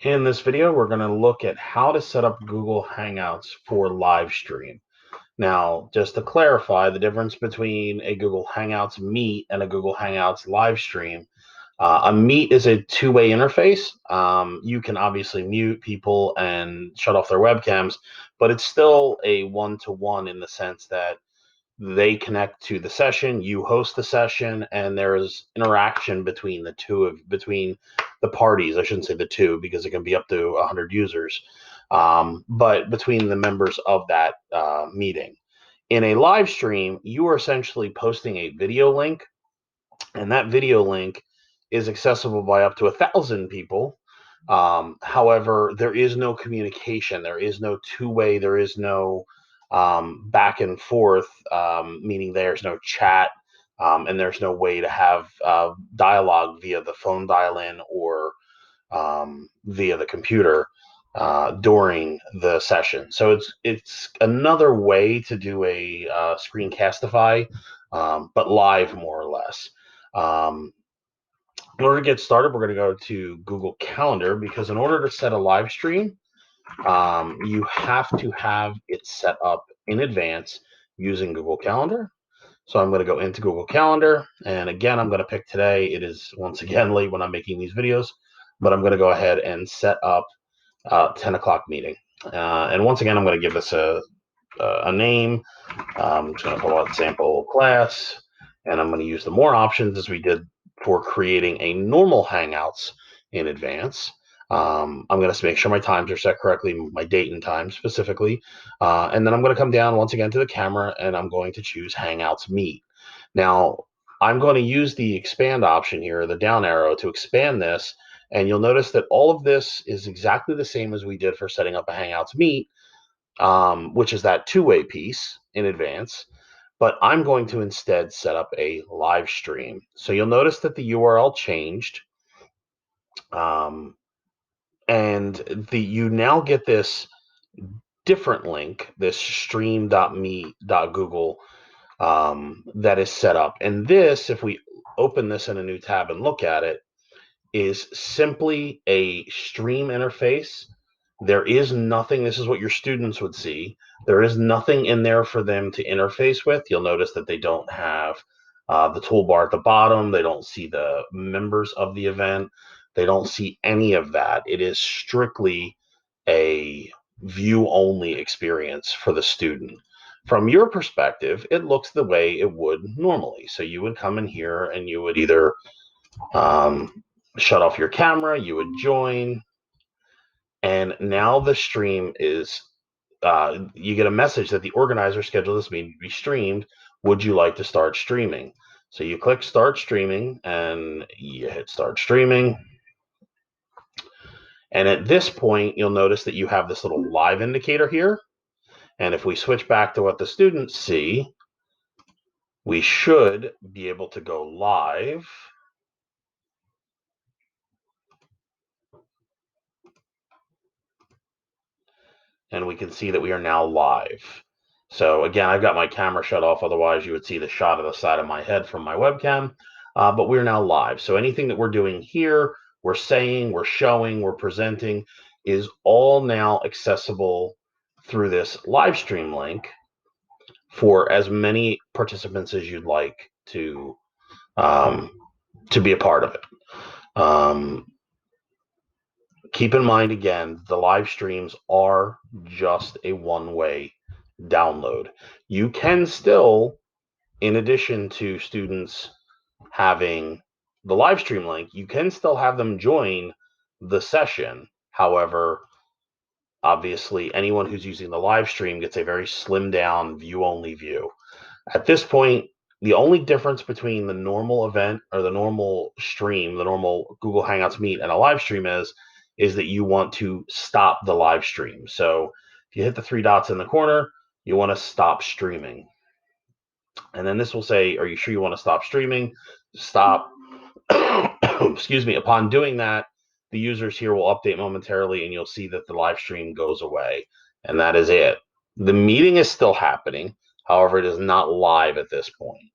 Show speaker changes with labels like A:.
A: In this video, we're going to look at how to set up Google Hangouts for Livestream. Now, just to clarify, the difference between a Google Hangouts Meet and a Google Hangouts Livestream, a Meet is a two-way interface. You can obviously mute people and shut off their webcams, but it's still a one-to-one in the sense that they connect to the session, you host the session, and there is interaction between between the parties. I shouldn't say the two because it can be up to 100 users, but between the members of that meeting. In a live stream, you are essentially posting a video link, and that video link is accessible by up to 1,000 people. However, there is no communication. There is no two-way. There is no back and forth, meaning there's no chat, and there's no way to have dialogue via the phone dial-in or via the computer during the session. So it's another way to do a screencastify, but live more or less. In order to get started, we're going to go to Google Calendar because in order to set a live stream, you have to have it set up in advance using Google Calendar. So I'm going to go into Google Calendar, and again, I'm going to pick today. It is once again late when I'm making these videos, but I'm going to go ahead and set up 10 o'clock meeting. And once again, I'm going to give this a name. I'm just going to call it sample class, and I'm going to use the more options as we did for creating a normal Hangouts in advance. I'm going to make sure my times are set correctly, my date and time specifically. And then I'm going to come down once again to the camera, and I'm going to choose Hangouts Meet. Now, I'm going to use the expand option here, the down arrow, to expand this. And you'll notice that all of this is exactly the same as we did for setting up a Hangouts Meet, which is that two-way piece in advance. But I'm going to instead set up a live stream. So you'll notice that the URL changed. And you now get this different link, this stream.me.google, that is set up. And this, if we open this in a new tab and look at it, is simply a stream interface. There is nothing, this is what your students would see. There is nothing in there for them to interface with. You'll notice that they don't have the toolbar at the bottom. They don't see the members of the event. They don't see any of that. It is strictly a view-only experience for the student. From your perspective, it looks the way it would normally. So you would come in here and you would either shut off your camera, you would join, and now the stream is, you get a message that the organizer scheduled this meeting to be streamed. Would you like to start streaming? So you click start streaming and you hit start streaming. And at this point, you'll notice that you have this little live indicator here. And if we switch back to what the students see, we should be able to go live. And we can see that we are now live. So again, I've got my camera shut off. Otherwise, you would see the shot of the side of my head from my webcam. But we're now live. So anything that we're doing here, we're saying, we're showing, we're presenting, is all now accessible through this live stream link for as many participants as you'd like to be a part of it. Keep in mind, again, the live streams are just a one-way download. You can still, in addition to students having the live stream link, you can still have them join the session. However, obviously, anyone who's using the live stream gets a very slimmed down view-only view. At this point, the only difference between the normal event or the normal stream, the normal Google Hangouts Meet, and a live stream is that you want to stop the live stream. So if you hit the three dots in the corner, you want to stop streaming. And then this will say, are you sure you want to stop streaming? Stop. Excuse me. Upon doing that, the users here will update momentarily and you'll see that the live stream goes away. And that is it. The meeting is still happening. However, it is not live at this point.